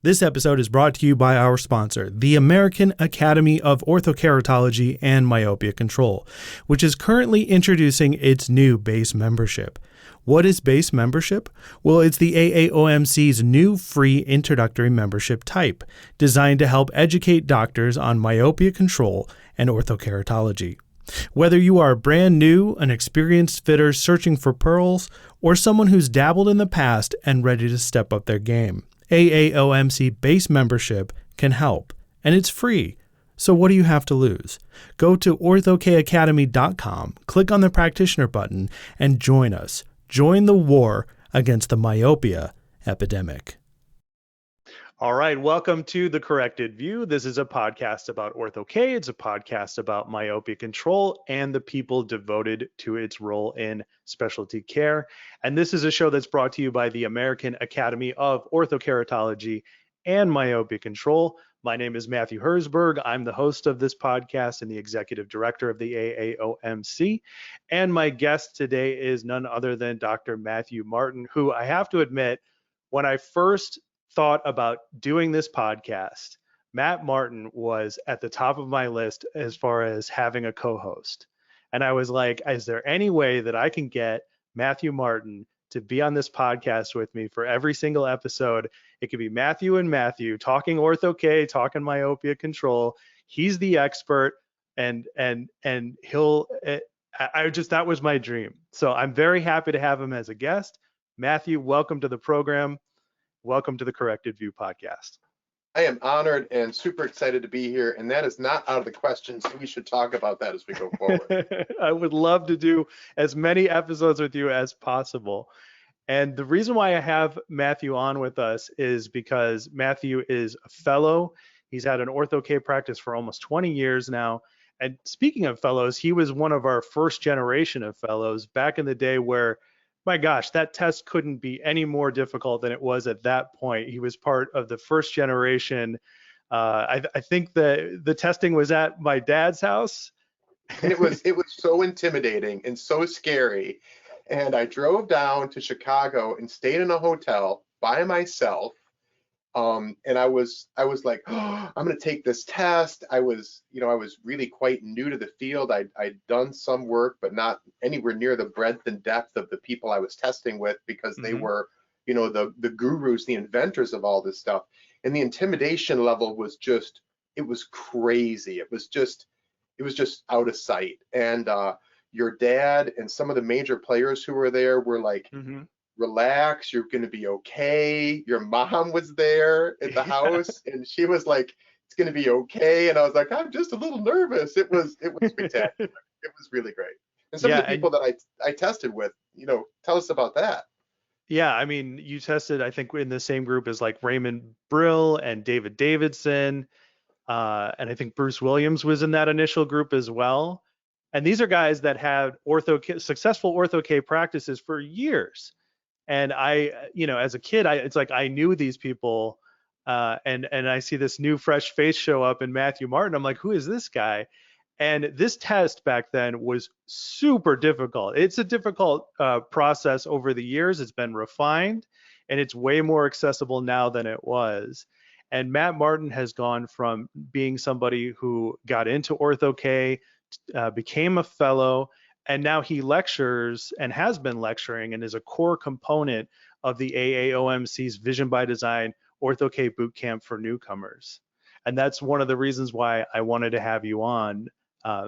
This episode is brought to you by our sponsor, the American Academy of Orthokeratology and Myopia Control, which is currently introducing its new base membership. What is base membership? Well, it's the AAOMC's new free introductory membership type, designed to help educate doctors on myopia control and orthokeratology. Whether you are brand new, an experienced fitter searching for pearls, or someone who's dabbled in the past and ready to step up their game, AAOMC base membership can help, and it's free. So what do you have to lose? Go to Ortho-k-academy.com, click on the practitioner button, and join us. Join the war against the myopia epidemic. All right, welcome to The Corrected View. This is a podcast about Ortho-k. It's a podcast about myopia control and the people devoted to its role in specialty care. And this is a show that's brought to you by the American Academy of Orthokeratology and Myopia Control. My name is Matthew Herzberg. I'm the host of this podcast and the executive director of the AAOMC. And my guest today is none other than Dr. Matthew Martin, who I have to admit, when I first thought about doing this podcast, Matt Martin was at the top of my list as far as having a co-host. And I was like, is there any way that I can get Matthew Martin to be on this podcast with me for every single episode? It could be Matthew and Matthew talking Ortho-k, talking myopia control. He's the expert, and he'll, that was my dream. So I'm very happy to have him as a guest. Matthew, welcome to the program. Welcome to the Corrected View podcast. I am honored and super excited to be here, and that is not out of the question, so we should talk about that as we go forward. I would love to do as many episodes with you as possible. And the reason why I have Matthew on with us is because Matthew is a fellow. He's had an Ortho-k practice for almost 20 years now. And speaking of fellows, he was one of our first generation of fellows back in the day where, my gosh, that test couldn't be any more difficult than it was at that point. He was part of the first generation. I think the testing was at my dad's house. And it was so intimidating and so scary. And I drove down to Chicago and stayed in a hotel by myself. And I was like, oh, I'm going to take this test. I was really quite new to the field. I'd done some work, but not anywhere near the breadth and depth of the people I was testing with, because they were, the gurus, the inventors of all this stuff. And the intimidation level was it was crazy. It was just out of sight. And your dad and some of the major players who were there were like, relax, you're going to be okay. Your mom was there at the house, and she was like, it's going to be okay. And I was like, I'm just a little nervous. It was spectacular. It was really great. And some of the people that I tested with, tell us about that. Yeah, I mean, you tested, I think, in the same group as like Raymond Brill and David Davidson. And I think Bruce Williams was in that initial group as well. And these are guys that had successful Ortho-k practices for years. And I, as a kid, it's like I knew these people, and I see this new fresh face show up in Matthew Martin. I'm like, who is this guy? And this test back then was super difficult. It's a difficult process over the years. It's been refined, and it's way more accessible now than it was. And Matt Martin has gone from being somebody who got into Ortho-k, became a fellow, and now he lectures and has been lecturing and is a core component of the AAOMC's Vision by Design Ortho-k Bootcamp for newcomers. And that's one of the reasons why I wanted to have you on,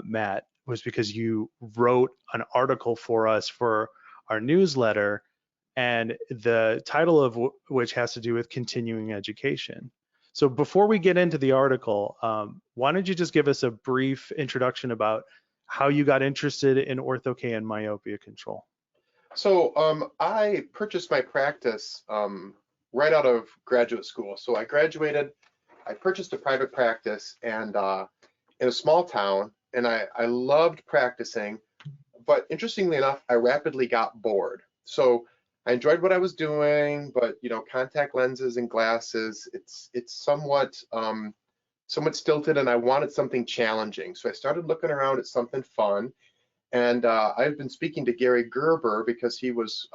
Matt, was because you wrote an article for us for our newsletter, and the title of which has to do with continuing education. So before we get into the article, why don't you just give us a brief introduction about how you got interested in Ortho-k and myopia control? So I purchased my practice right out of graduate school. So I graduated, I purchased a private practice, and in a small town, and I loved practicing. But interestingly enough, I rapidly got bored. So I enjoyed what I was doing, but contact lenses and glasses, it's somewhat stilted, and I wanted something challenging. So I started looking around at something fun, and I've been speaking to Gary Gerber because he was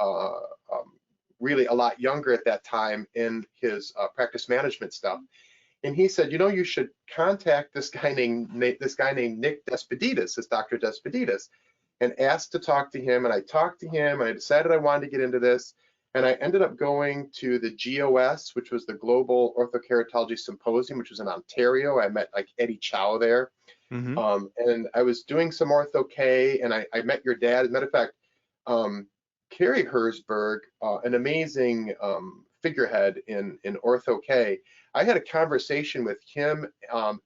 really a lot younger at that time in his practice management stuff. And he said, you know, you should contact this guy named Nick Despeditis, this Dr. Despeditis, and ask to talk to him. And I talked to him, and I decided I wanted to get into this. And I ended up going to the GOS, which was the Global Orthokeratology Symposium, which was in Ontario. I met like Eddie Chow there. Mm-hmm. And I was doing some Ortho-k, and I met your dad. As a matter of fact, Carrie Herzberg, an amazing figurehead in Ortho-k, I had a conversation with him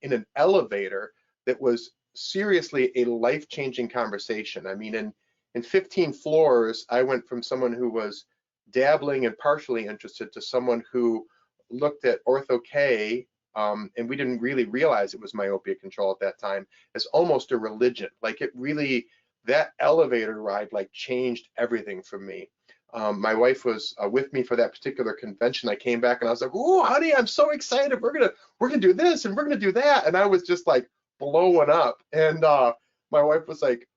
in an elevator that was seriously a life-changing conversation. I mean, in 15 floors, I went from someone who was dabbling and partially interested to someone who looked at Ortho-k, and we didn't really realize it was myopia control at that time, as almost a religion. Like it really, that elevator ride like changed everything for me. My wife was with me for that particular convention. I came back and I was like, "Oh, honey, I'm so excited! We're gonna do this and we're gonna do that." And I was just like blowing up. And my wife was like,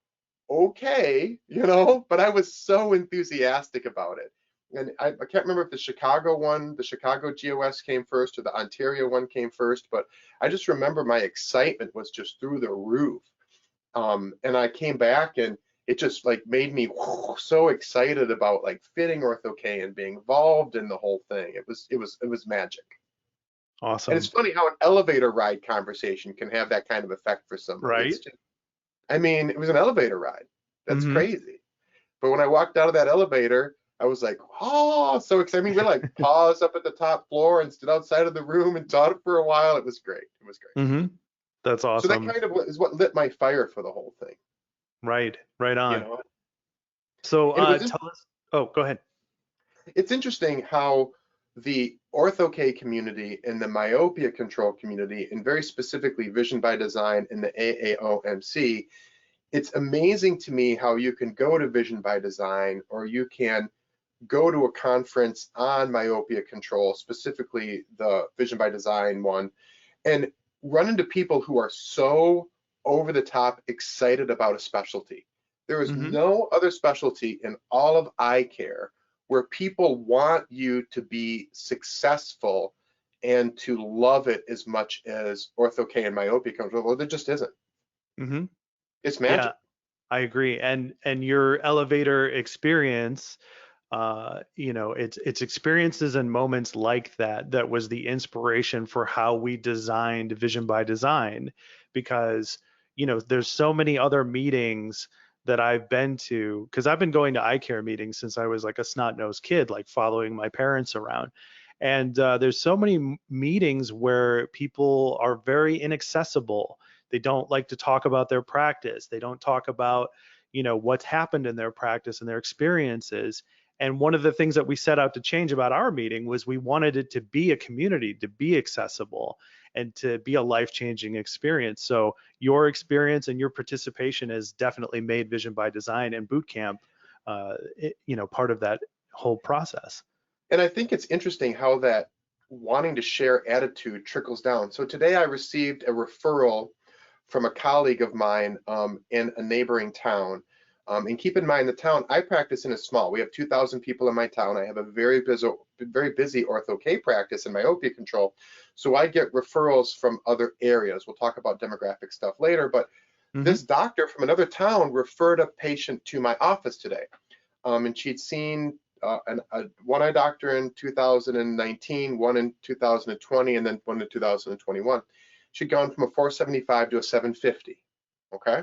"Okay," you know. But I was so enthusiastic about it. And I can't remember if the Chicago GOS came first or the Ontario one came first, but I just remember my excitement was just through the roof. And I came back and it just like made me so excited about like fitting Ortho-k and being involved in the whole thing. It was magic. Awesome. And it's funny how an elevator ride conversation can have that kind of effect for somebody. Right. I mean, it was an elevator ride. That's Mm-hmm. crazy. But when I walked out of that elevator, I was like, oh, so excited. I mean, we like paused up at the top floor and stood outside of the room and talked for a while. It was great. It was great. Mm-hmm. That's awesome. So that kind of is what lit my fire for the whole thing. Right on. You know? So tell us. Oh, go ahead. It's interesting how the Ortho-k community and the myopia control community, and very specifically Vision by Design and the AAOMC, it's amazing to me how you can go to Vision by Design or you can go to a conference on myopia control, specifically the Vision by Design one, and run into people who are so over the top excited about a specialty. There is no other specialty in all of eye care where people want you to be successful and to love it as much as Ortho-k and myopia control. Well, there just isn't. Mm-hmm. It's magic. Yeah, I agree. And your elevator experience, you know, it's experiences and moments like that was the inspiration for how we designed Vision by Design, because, you know, there's so many other meetings that I've been to, because I've been going to eye care meetings since I was like a snot-nosed kid, like following my parents around. And there's so many meetings where people are very inaccessible. They don't like to talk about their practice. They don't talk about, you know, what's happened in their practice and their experiences. And one of the things that we set out to change about our meeting was we wanted it to be a community, to be accessible, and to be a life-changing experience. So your experience and your participation has definitely made Vision by Design and boot camp, you know, part of that whole process. And I think it's interesting how that wanting to share attitude trickles down. So today I received a referral from a colleague of mine in a neighboring town. And keep in mind, the town I practice in is small. We have 2,000 people in my town. I have a very busy Ortho-k practice and myopia control. So I get referrals from other areas. We'll talk about demographic stuff later, but this doctor from another town referred a patient to my office today. And she'd seen one eye doctor in 2019, one in 2020, and then one in 2021. She'd gone from a 475 to a 750, okay?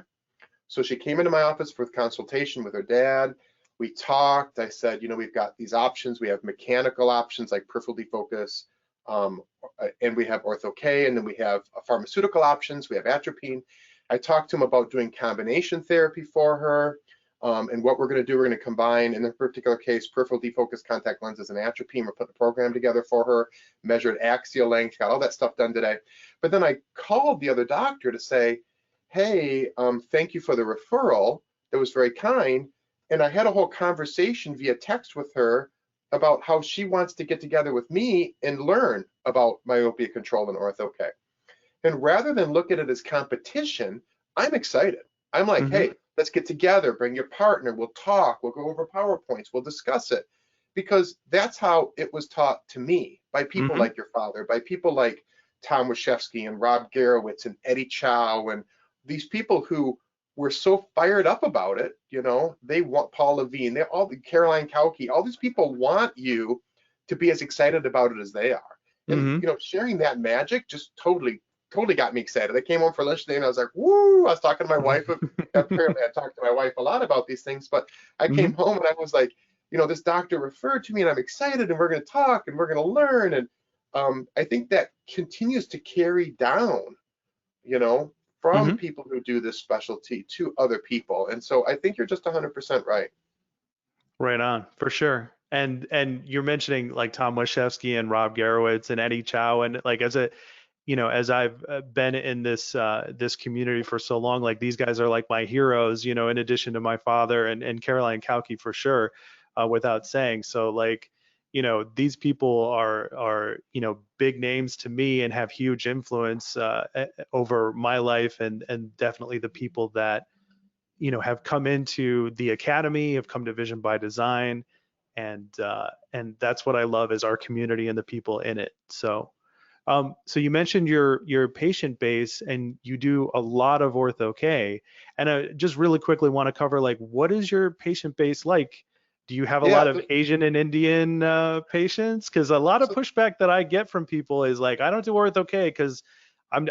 So she came into my office for consultation with her dad. We talked. I said, you know, we've got these options. We have mechanical options like peripheral defocus, and we have Ortho-k, and then we have pharmaceutical options. We have atropine. I talked to him about doing combination therapy for her, and what we're going to do. We're going to combine, in this particular case, peripheral defocus contact lenses and atropine. We're putting a program together for her, measured axial length, got all that stuff done today. But then I called the other doctor to say, hey, thank you for the referral. That was very kind. And I had a whole conversation via text with her about how she wants to get together with me and learn about myopia control and Ortho-k. And rather than look at it as competition, I'm excited. I'm like, hey, let's get together, bring your partner, we'll talk, we'll go over PowerPoints, we'll discuss it. because that's how it was taught to me by people Mm-hmm. like your father, by people like Tom Washevsky and Rob Garowitz and Eddie Chow, and these people who were so fired up about it. They want Paul Levine, they all Caroline Kauke, all these people want you to be as excited about it as they are. And Mm-hmm. sharing that magic just totally got me excited. I came home for lunch today and I was like, woo! I was talking to my wife. Apparently, I talked to my wife a lot about these things, but I Mm-hmm. came home and I was like, this doctor referred to me and I'm excited and we're going to talk and we're going to learn. And I think that continues to carry down, you know, from Mm-hmm. people who do this specialty to other people. And so I think you're just 100% right. Right on, for sure. And you're mentioning like Tom Washevsky and Rob Garowitz and Eddie Chow, and like as I've been in this community for so long, like these guys are like my heroes, in addition to my father and Caroline Kauke for sure, without saying. So like, these people are big names to me and have huge influence over my life and definitely the people that have come into the academy, have come to Vision by Design, and that's what I love is our community and the people in it. So you mentioned your patient base, and you do a lot of Ortho-k, and I just really quickly want to cover like what is your patient base like? Do you have a Yeah. lot of Asian and Indian patients? Because a lot of So, pushback that I get from people is like, I don't do Ortho-k because I'm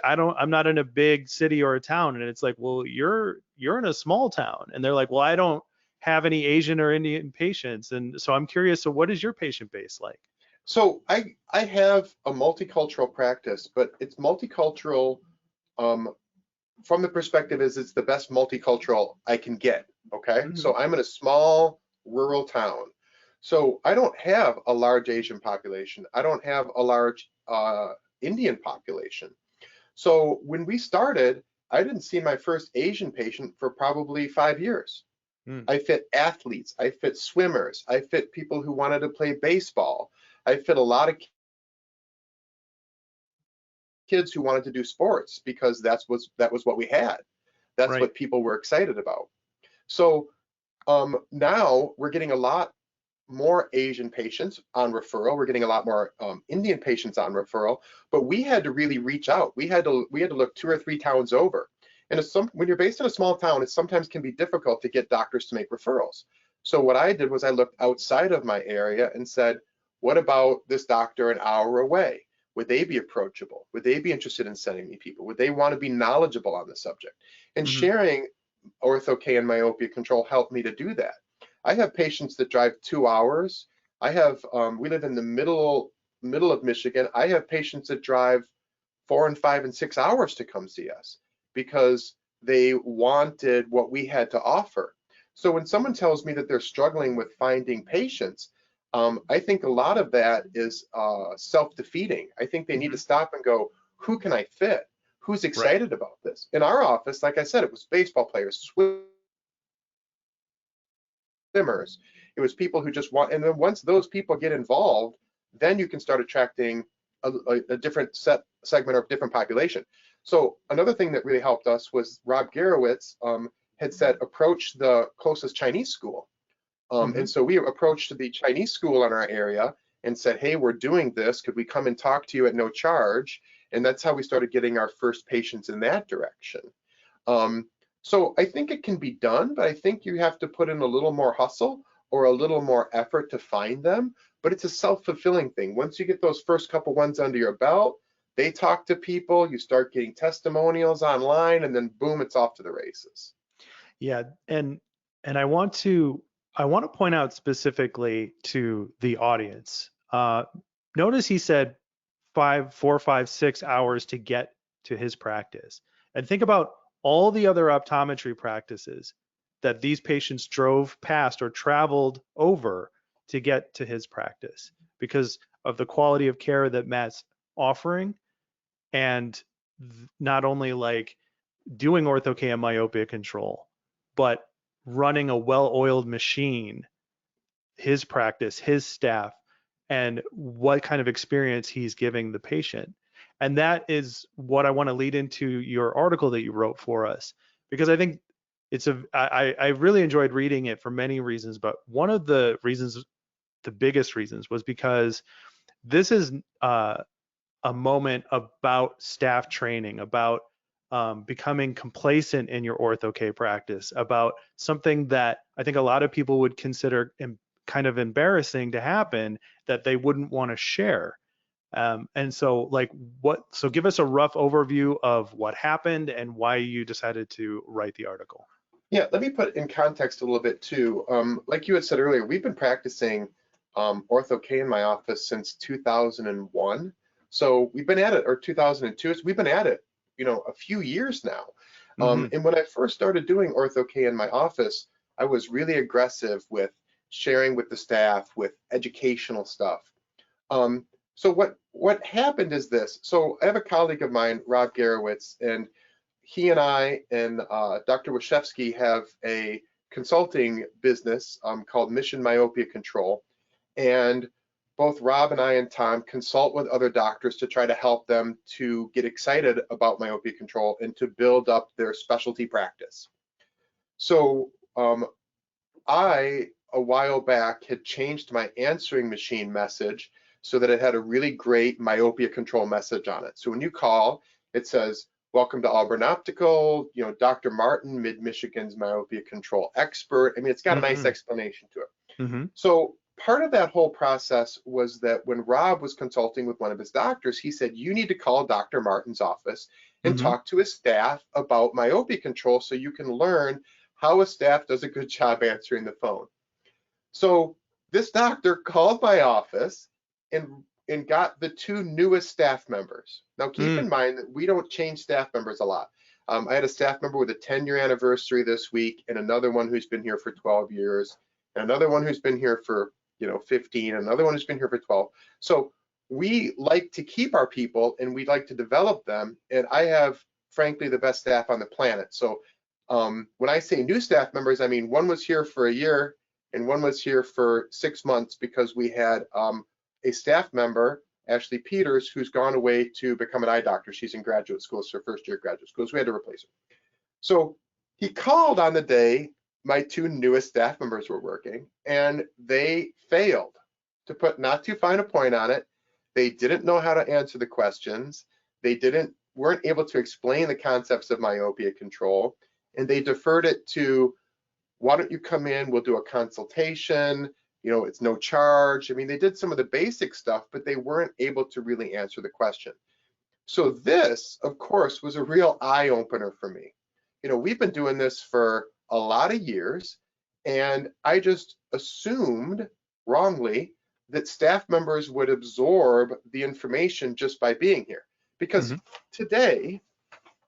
not in a big city or a town, and it's like, well, you're in a small town, and they're like, well, I don't have any Asian or Indian patients, and so I'm curious. So what is your patient base like? so I have a multicultural practice, but it's multicultural um, from the perspective is it's the best multicultural I can get. Okay. Hmm. So I'm in a small rural town. So I don't have a large Asian population. I don't have a large Indian population. So when we started, I didn't see my first Asian patient for probably 5 years. Mm, I fit athletes, I fit swimmers, I fit people who wanted to play baseball. I fit a lot of kids who wanted to do sports because that was what we had. That's right. what people were excited about. So now we're getting a lot more Asian patients on referral. We're getting a lot more Indian patients on referral, but we had to really reach out. We had to look 2 or 3 towns over. And when you're based in a small town, it sometimes can be difficult to get doctors to make referrals. So what I did was I looked outside of my area and said, what about this doctor an hour away? Would they be approachable? Would they be interested in sending me people? Would they want to be knowledgeable on the subject? And Hmm. sharing Ortho-k and Myopia Control helped me to do that. I have patients that drive 2 hours. We live in the middle of Michigan. I have patients that drive 4 and 5 and 6 hours to come see us because they wanted what we had to offer. So when someone tells me that they're struggling with finding patients, I think a lot of that is self-defeating. I think they need to Hmm. stop and go, who can I fit? Who's Right. excited about this? In our office, like I said, it was baseball players, swimmers. It was people who just want, and then once those people get involved, then you can start attracting a different segment or different population. So another thing that really helped us was Rob Garowitz had said, approach the closest Chinese school. Hmm. And so we approached the Chinese school in our area and said, hey, we're doing this. Could we come and talk to you at no charge? And that's how we started getting our first patients in that direction. Um, so I think it can be done, but I think you have to put in a little more hustle or a little more effort to find them. But it's a self-fulfilling thing. Once you get those first couple ones under your belt, they talk to people, you start getting testimonials online, and then boom, it's off to the races. Yeah, and I want to point out specifically to the audience. Notice he said 4, 5, 6 hours to get to his practice, and think about all the other optometry practices that these patients drove past or traveled over to get to his practice because of the quality of care that Matt's offering, and not only like doing Ortho-k and myopia control, but running a well-oiled machine, his practice, his staff, and what kind of experience he's giving the patient. And that is what I want to lead into your article that you wrote for us, because I think I really enjoyed reading it for many reasons, but one of the reasons the biggest reasons was because this is a moment about staff training, about becoming complacent in your Ortho-k practice, about something that I think a lot of people would consider kind of embarrassing to happen that they wouldn't want to share. And so so give us a rough overview of what happened and why you decided to write the article. Yeah, let me put in context a little bit too. Like you had said earlier, we've been practicing Ortho-k in my office since 2001. So we've been at it, or 2002. So we've been at it, a few years now. And when I first started doing Ortho-k in my office, I was really aggressive with sharing with the staff, with educational stuff. So what happened is this. So I have a colleague of mine, Rob Garowitz, and he and I and Dr. Washevsky have a consulting business called Mission Myopia Control. And both Rob and I and Tom consult with other doctors to try to help them to get excited about myopia control and to build up their specialty practice. So I, a while back, had changed my answering machine message so that it had a really great myopia control message on it. So when you call, it says, "Welcome to Auburn Optical, Dr. Martin, Mid-Michigan's myopia control expert." I mean, it's got a nice explanation to it. So part of that whole process was that when Rob was consulting with one of his doctors, he said, "You need to call Dr. Martin's office and talk to his staff about myopia control so you can learn how a staff does a good job answering the phone." So this doctor called my office and got the two newest staff members. Now keep in mind that we don't change staff members a lot. I had a staff member with a 10-year anniversary this week, and another one who's been here for 12 years, and another one who's been here for 15, and another one who's been here for 12. So we like to keep our people and we like to develop them, and I have frankly the best staff on the planet. So when I say new staff members, I mean one was here for a year and one was here for 6 months because we had a staff member, Ashley Peters, who's gone away to become an eye doctor. She's in graduate school. It's her first year of graduate school, so we had to replace her. So he called on the day my two newest staff members were working, and they failed, to put not too fine a point on it. They didn't know how to answer the questions. They weren't able to explain the concepts of myopia control, and they deferred it to, "Why don't you come in, we'll do a consultation, it's no charge." I mean, they did some of the basic stuff, but they weren't able to really answer the question. So this, of course, was a real eye opener for me. We've been doing this for a lot of years, and I just assumed wrongly that staff members would absorb the information just by being here. Because today,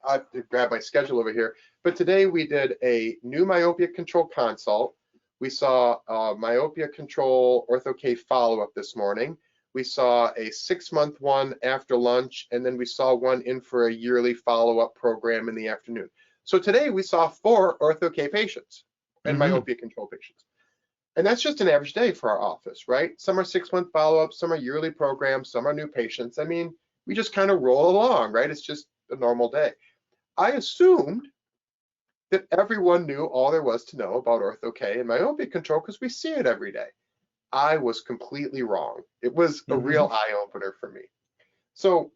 I have to grab my schedule over here, but today we did a new myopia control consult. We saw a myopia control Ortho-k follow-up this morning. We saw a 6-month one after lunch, and then we saw one in for a yearly follow-up program in the afternoon. So today we saw 4 Ortho-k patients and myopia control patients. And that's just an average day for our office, right? Some are 6-month follow-ups, some are yearly programs, some are new patients. I mean, we just kind of roll along, right? It's just a normal day. I assumed that everyone knew all there was to know about Ortho-k and myopia control because we see it every day. I was completely wrong. It was a real eye-opener for me. So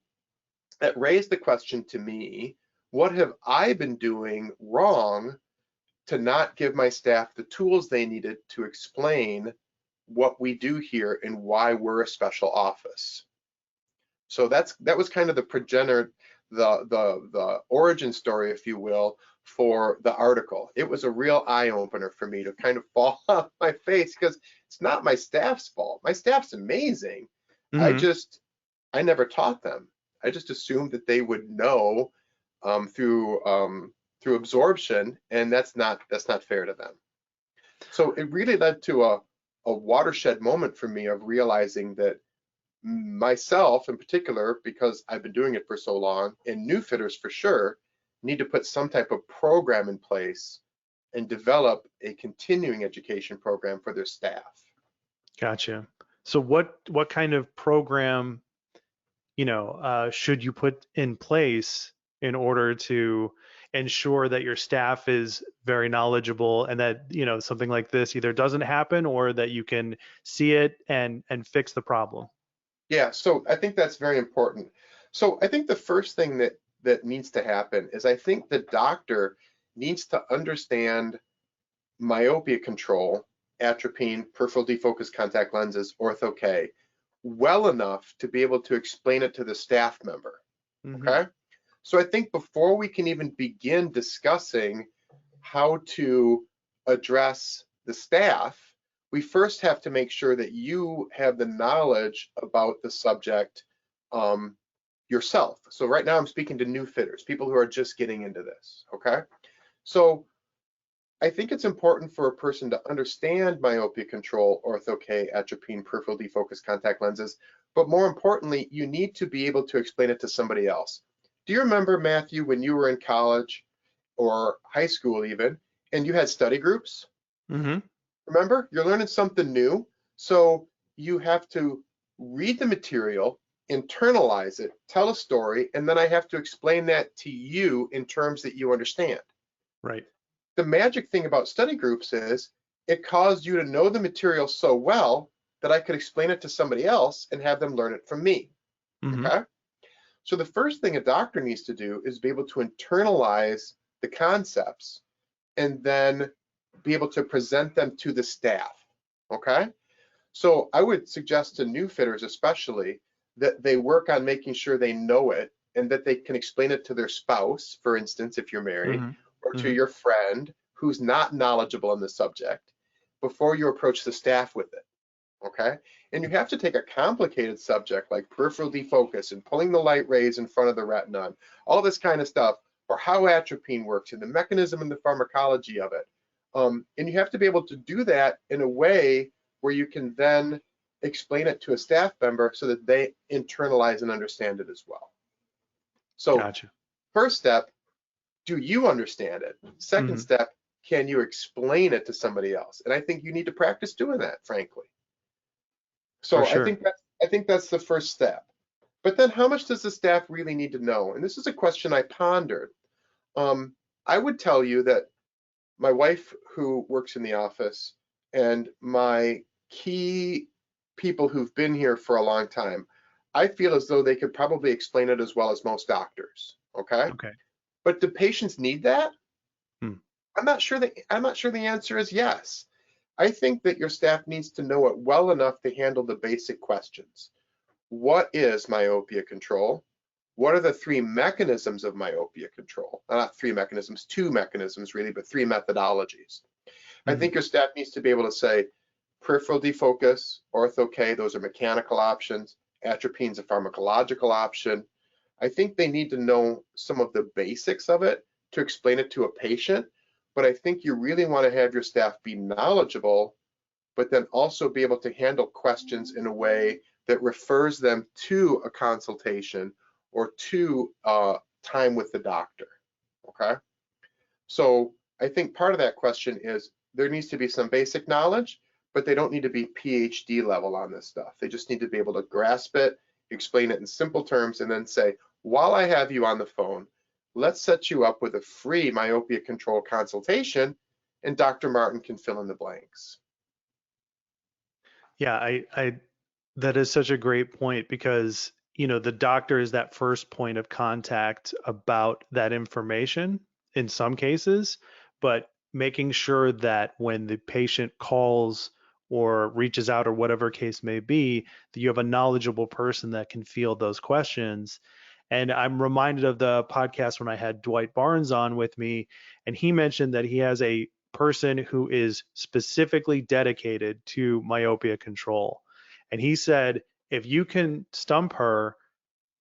that raised the question to me, what have I been doing wrong to not give my staff the tools they needed to explain what we do here and why we're a special office? So that was kind of the progenitor, the origin story, if you will, for the article. It was a real eye-opener for me to kind of fall off my face because it's not my staff's fault. My staff's amazing. I never taught them. I just assumed that they would know through absorption, and that's not fair to them. So it really led to a watershed moment for me of realizing that myself in particular, because I've been doing it for so long, and new fitters for sure, need to put some type of program in place and develop a continuing education program for their staff. Gotcha. So what kind of program, should you put in place in order to, ensure that your staff is very knowledgeable and that, something like this either doesn't happen or that you can see it and fix the problem? Yeah, so I think that's very important. So I think the first thing that needs to happen is I think the doctor needs to understand myopia control, atropine, peripheral defocus contact lenses, Ortho-k, well enough to be able to explain it to the staff member. Mm-hmm. Okay? So I think before we can even begin discussing how to address the staff, we first have to make sure that you have the knowledge about the subject yourself. So right now I'm speaking to new fitters, people who are just getting into this, okay? So I think it's important for a person to understand myopia control, Ortho-k, atropine, peripheral defocus contact lenses, but more importantly, you need to be able to explain it to somebody else. Do you remember, Matthew, when you were in college or high school even, and you had study groups? Mm-hmm. Remember, you're learning something new, so you have to read the material, internalize it, tell a story, and then I have to explain that to you in terms that you understand. Right. The magic thing about study groups is it caused you to know the material so well that I could explain it to somebody else and have them learn it from me. Mm-hmm. Okay? So the first thing a doctor needs to do is be able to internalize the concepts and then be able to present them to the staff. Okay? So I would suggest to new fitters especially that they work on making sure they know it and that they can explain it to their spouse, for instance, if you're married, Mm-hmm. or to Mm-hmm. your friend who's not knowledgeable in the subject before you approach the staff with it. Okay? And you have to take a complicated subject like peripheral defocus and pulling the light rays in front of the retina, and all this kind of stuff, or how atropine works and the mechanism and the pharmacology of it. And you have to be able to do that in a way where you can then explain it to a staff member so that they internalize and understand it as well. So Gotcha. first step, do you understand it? Second Mm-hmm. step, can you explain it to somebody else? And I think you need to practice doing that, frankly. So For sure. I think that's the first step. But then how much does the staff really need to know? And this is a question I pondered. I would tell you that my wife who works in the office and my key people who've been here for a long time, I feel as though they could probably explain it as well as most doctors. Okay. Okay. But do patients need that? Hmm. I'm not sure the answer is yes. I think that your staff needs to know it well enough to handle the basic questions. What is myopia control? What are the three mechanisms of myopia control? Not three mechanisms, two mechanisms really, but three methodologies. I Mm-hmm. think your staff needs to be able to say peripheral defocus, Ortho-k, those are mechanical options. Atropine's a pharmacological option. I think they need to know some of the basics of it to explain it to a patient, but I think you really want to have your staff be knowledgeable, but then also be able to handle questions in a way that refers them to a consultation or to time with the doctor, okay? So I think part of that question is there needs to be some basic knowledge, but they don't need to be PhD level on this stuff. They just need to be able to grasp it, explain it in simple terms, and then say, while I have you on the phone, let's set you up with a free myopia control consultation, and Dr. Martin can fill in the blanks. Yeah, I that is such a great point because, the doctor is that first point of contact about that information in some cases, but making sure that when the patient calls or reaches out or whatever case may be, that you have a knowledgeable person that can field those questions. And I'm reminded of the podcast when I had Dwight Barnes on with me, and he mentioned that he has a person who is specifically dedicated to myopia control. And he said, if you can stump her,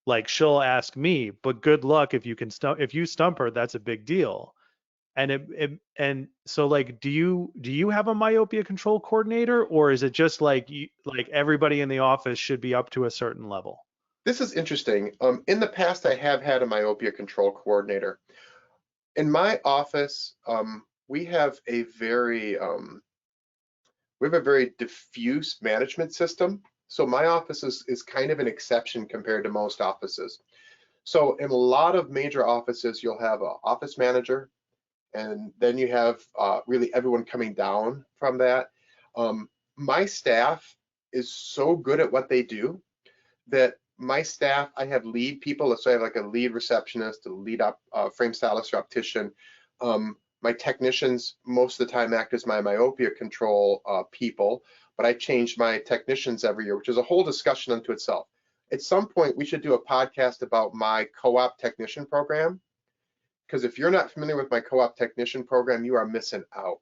like she'll ask me, but good luck if you stump her, that's a big deal. And so like, do you have a myopia control coordinator, or is it just like like everybody in the office should be up to a certain level? This is interesting. In the past, I have had a myopia control coordinator. In my office, we have a very diffuse management system. So my office is kind of an exception compared to most offices. So in a lot of major offices, you'll have an office manager, and then you have really everyone coming down from that. My staff is so good at what they do that my staff, I have lead people. So I have like a lead receptionist, a lead frame stylist or optician. My technicians most of the time act as my myopia control people, but I change my technicians every year, which is a whole discussion unto itself. At some point, we should do a podcast about my co-op technician program, because if you're not familiar with my co-op technician program, you are missing out.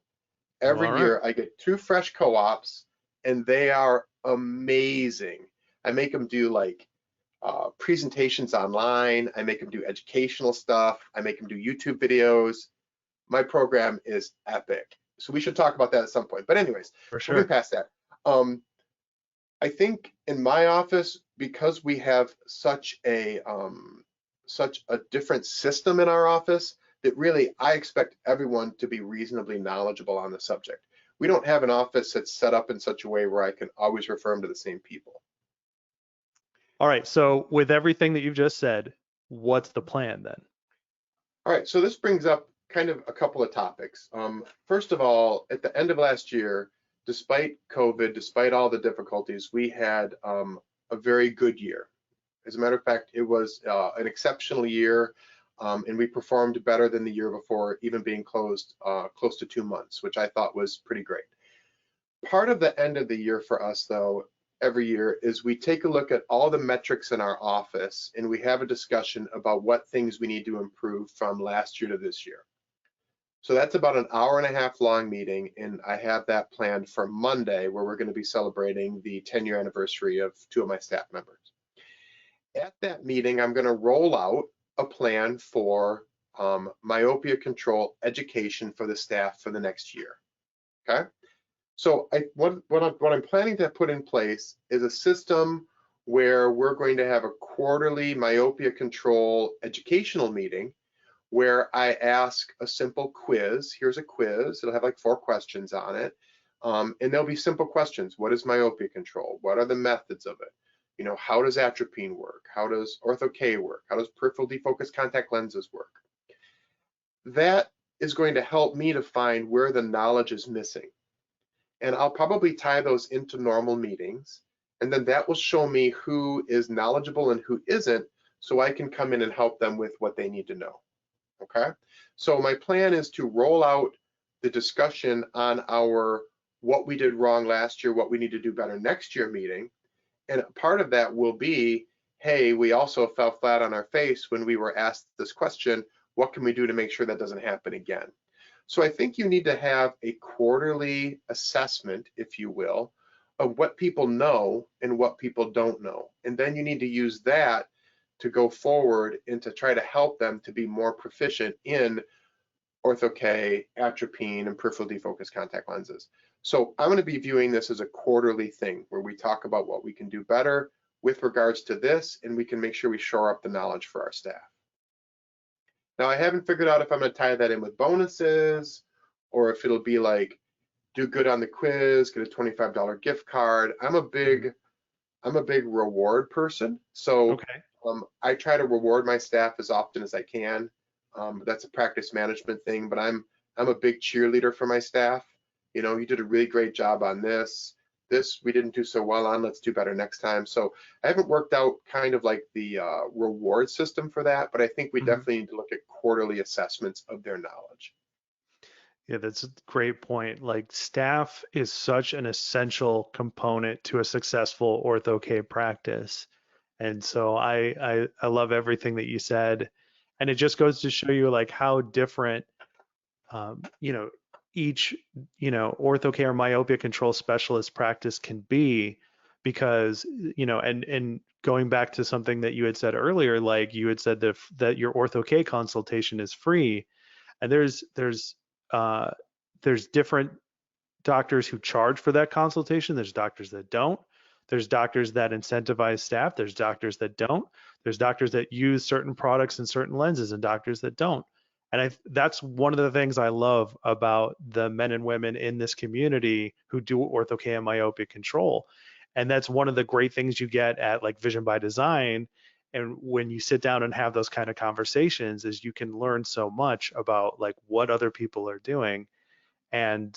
Every year, I get 2 fresh co-ops, and they are amazing. I make them do like presentations online. I make them do educational stuff. I make them do YouTube videos. My program is epic. So we should talk about that at some point. But anyways, For sure. moving past that. I think in my office, because we have such a different system in our office, that really I expect everyone to be reasonably knowledgeable on the subject. We don't have an office that's set up in such a way where I can always refer them to the same people. All right. So with everything that you've just said, what's the plan then? All right. So this brings up kind of a couple of topics. First of all, at the end of last year, despite COVID, despite all the difficulties, we had a very good year. As a matter of fact, it was an exceptional year, and we performed better than the year before, even being closed close to 2 months, which I thought was pretty great. Part of the end of the year for us, though, every year is we take a look at all the metrics in our office, and we have a discussion about what things we need to improve from last year to this year. So that's about an hour-and-a-half long meeting, and I have that planned for Monday, where we're going to be celebrating the 10-year anniversary of 2 of my staff members. At that meeting, I'm going to roll out a plan for myopia control education for the staff for the next year. Okay, so what I'm planning to put in place is a system where we're going to have a quarterly myopia control educational meeting, where I ask a simple quiz. Here's a quiz. It'll have like 4 questions on it. And there'll be simple questions. What is myopia control? What are the methods of it? You know, how does atropine work? How does Ortho-k work? How does peripheral defocused contact lenses work? That is going to help me to find where the knowledge is missing. And I'll probably tie those into normal meetings. And then that will show me who is knowledgeable and who isn't, so I can come in and help them with what they need to know. Okay, so my plan is to roll out the discussion on our what we did wrong last year, what we need to do better next year meeting. And part of that will be, hey, we also fell flat on our face when we were asked this question, what can we do to make sure that doesn't happen again? So I think you need to have a quarterly assessment, if you will, of what people know and what people don't know. And then you need to use that to go forward and to try to help them to be more proficient in Ortho-k, atropine, and peripheral defocused contact lenses. So I'm going to be viewing this as a quarterly thing where we talk about what we can do better with regards to this, and we can make sure we shore up the knowledge for our staff. Now, I haven't figured out if I'm going to tie that in with bonuses, or if it'll be like, do good on the quiz, get a $25 gift card. I'm a big reward person. So Okay. I try to reward my staff as often as I can. That's a practice management thing, but I'm a big cheerleader for my staff. You know, you did a really great job on this. This we didn't do so well on. Let's do better next time. So I haven't worked out kind of like the reward system for that, but I think we definitely need to look at quarterly assessments of their knowledge. Yeah, that's a great point. Like staff is such an essential component to a successful Ortho-k practice. And so I love everything that you said. And it just goes to show you like how different, you know, each, you know, Ortho-k or myopia control specialist practice can be, because, you know, and going back to something that you had said earlier, like you had said that your Ortho-k consultation is free, and there's different doctors who charge for that consultation. There's doctors that don't. There's doctors that incentivize staff. There's doctors that don't. There's doctors that use certain products and certain lenses, and doctors that don't. And that's one of the things I love about the men and women in this community who do Ortho-k and myopia control. And that's one of the great things you get at like Vision by Design, And when you sit down and have those kind of conversations, is you can learn so much about like what other people are doing. And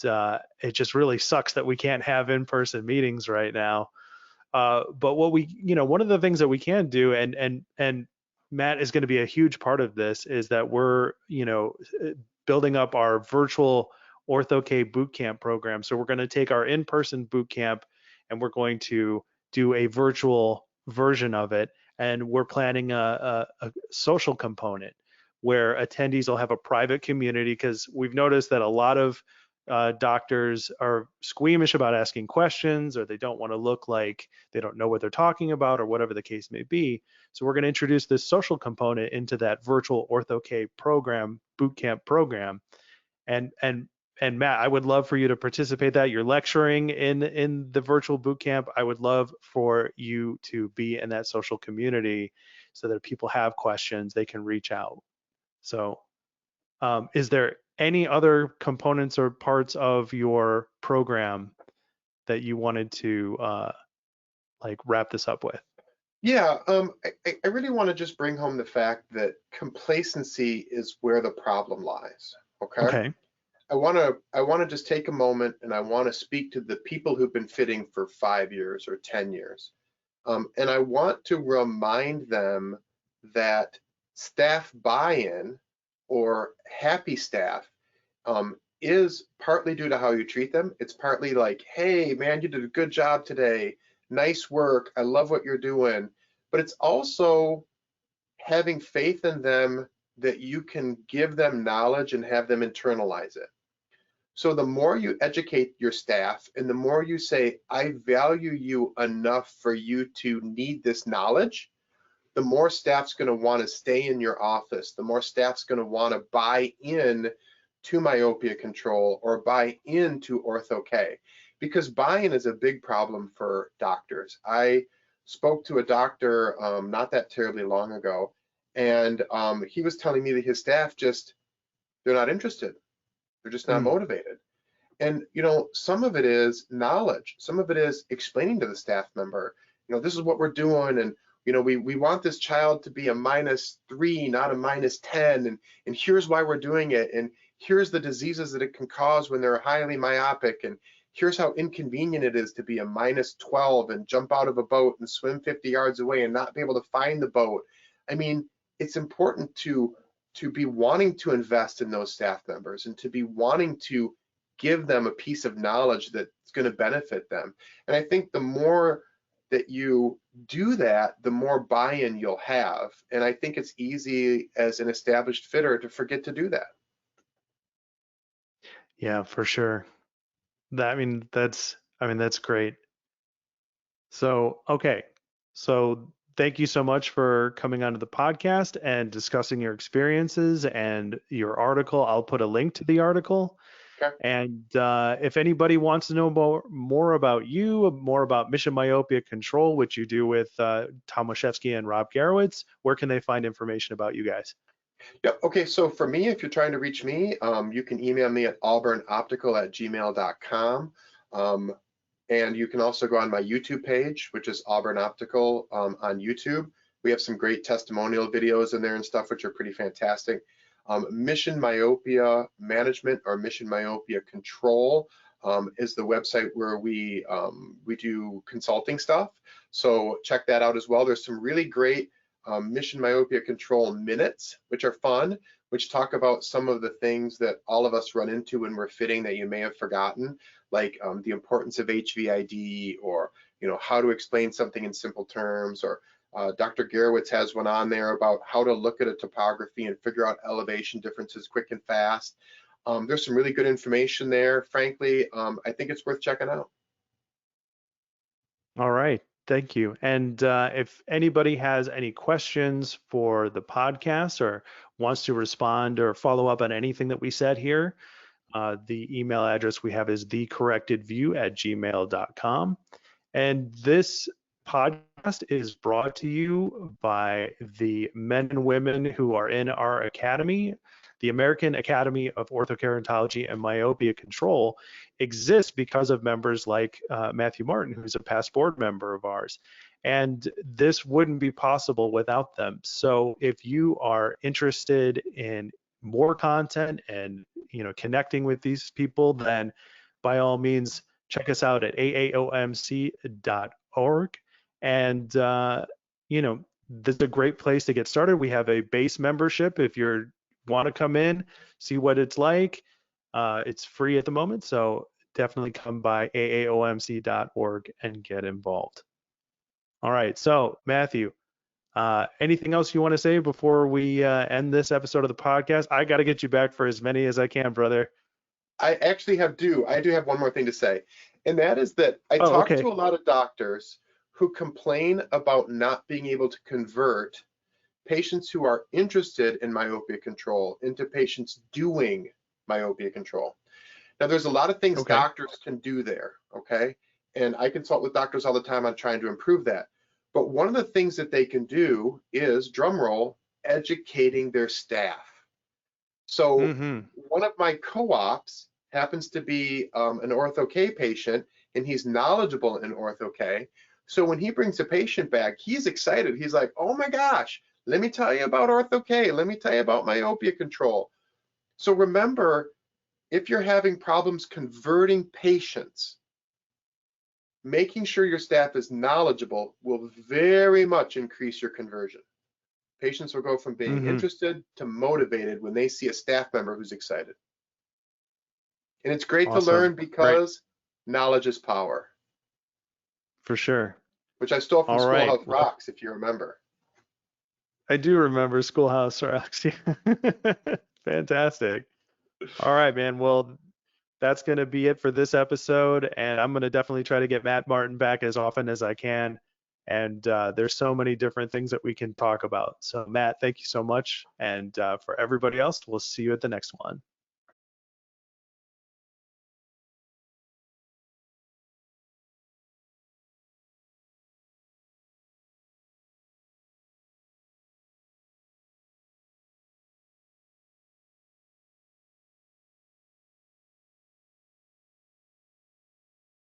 it just really sucks that we can't have in-person meetings right now. But what we, one of the things that we can do, and Matt is going to be a huge part of this, is that we're, building up our virtual Ortho-k bootcamp program. So we're going to take our in-person bootcamp and we're going to do a virtual version of it. And we're planning a social component where attendees will have a private community, because we've noticed that a lot of doctors are squeamish about asking questions, or they don't want to look like they don't know what they're talking about, or whatever the case may be. So we're going to introduce this social component into that virtual Ortho-k program, bootcamp program. And Matt, I would love for you to participate that. You're lecturing in the virtual bootcamp. I would love for you to be in that social community so that if people have questions, they can reach out. So is there any other components or parts of your program that you wanted to like wrap this up with? Yeah, I really want to just bring home the fact that complacency is where the problem lies. Okay. Okay. I want to just take a moment and I want to speak to the people who've been fitting for 5 years or 10 years. And I want to remind them that staff buy-in or happy staff is partly due to how you treat them. It's partly like, hey, man, you did a good job today. Nice work. I love what you're doing. But it's also having faith in them that you can give them knowledge and have them internalize it. So the more you educate your staff and the more you say, I value you enough for you to need this knowledge, the more staff's going to want to stay in your office, the more staff's going to want to buy in to myopia control or buy into Ortho-k, because buy-in is a big problem for doctors. I spoke to a doctor not that terribly long ago, and he was telling me that his staff they're not interested. They're just not motivated. And, some of it is knowledge. Some of it is explaining to the staff member, this is what we're doing. And, we want this child to be a -3, not a -10. And here's why we're doing it. And here's the diseases that it can cause when they're highly myopic. And here's how inconvenient it is to be a -12 and jump out of a boat and swim 50 yards away and not be able to find the boat. I mean, it's important to be wanting to invest in those staff members and to be wanting to give them a piece of knowledge that's going to benefit them. And I think the more that you do that, the more buy-in you'll have. And I think it's easy as an established fitter to forget to do that. Yeah, for sure. That's great. So, okay. So thank you so much for coming onto the podcast and discussing your experiences and your article. I'll put a link to the article. Okay. And if anybody wants to know more about you, more about Mission Myopia Control, which you do with Tom Washevsky and Rob Garowitz, where can they find information about you guys? Yep. Okay. So for me, if you're trying to reach me, you can email me at auburnoptical@gmail.com. And you can also go on my YouTube page, which is Auburn Optical on YouTube. We have some great testimonial videos in there and stuff, which are pretty fantastic. Mission Myopia Management or Mission Myopia Control is the website where we do consulting stuff. So check that out as well. There's some really great Mission Myopia Control minutes, which are fun, which talk about some of the things that all of us run into when we're fitting that you may have forgotten, like the importance of HVID, or how to explain something in simple terms, or Dr. Garowitz has one on there about how to look at a topography and figure out elevation differences quick and fast. There's some really good information there. Frankly, I think it's worth checking out. All right. Thank you. And if anybody has any questions for the podcast or wants to respond or follow up on anything that we said here, the email address we have is thecorrectedview@gmail.com. And this podcast is brought to you by the men and women who are in our academy. The American Academy of Orthokeratology and Myopia Control exists because of members like Matthew Martin, who's a past board member of ours. And this wouldn't be possible without them. So if you are interested in more content and connecting with these people, then by all means check us out at aaomc.org. And this is a great place to get started. We have a base membership if you want to come in, see what it's like. It's free at the moment, so definitely come by aaomc.org and get involved. All right, so Matthew, anything else you want to say before we end this episode of the podcast? I got to get you back for as many as I can, brother. I do have one more thing to say, and that is that I talk to a lot of doctors who complain about not being able to convert patients who are interested in myopia control into patients doing myopia control. Now, there's a lot of things doctors can do there, okay? And I consult with doctors all the time on trying to improve that. But one of the things that they can do is, drum roll, educating their staff. So one of my co-ops happens to be an Ortho-k patient, and he's knowledgeable in Ortho-k. So when he brings a patient back, he's excited. He's like, oh my gosh, let me tell you about Ortho-k. Let me tell you about myopia control. So remember, if you're having problems converting patients, making sure your staff is knowledgeable will very much increase your conversion. Patients will go from being interested to motivated when they see a staff member who's excited. And it's great to learn because knowledge is power. For sure. Which I stole from Schoolhouse Rocks, if you remember. I do remember Schoolhouse Rocks. Fantastic. All right, man. Well, that's going to be it for this episode. And I'm going to definitely try to get Matt Martin back as often as I can. And there's so many different things that we can talk about. So, Matt, thank you so much. And for everybody else, we'll see you at the next one.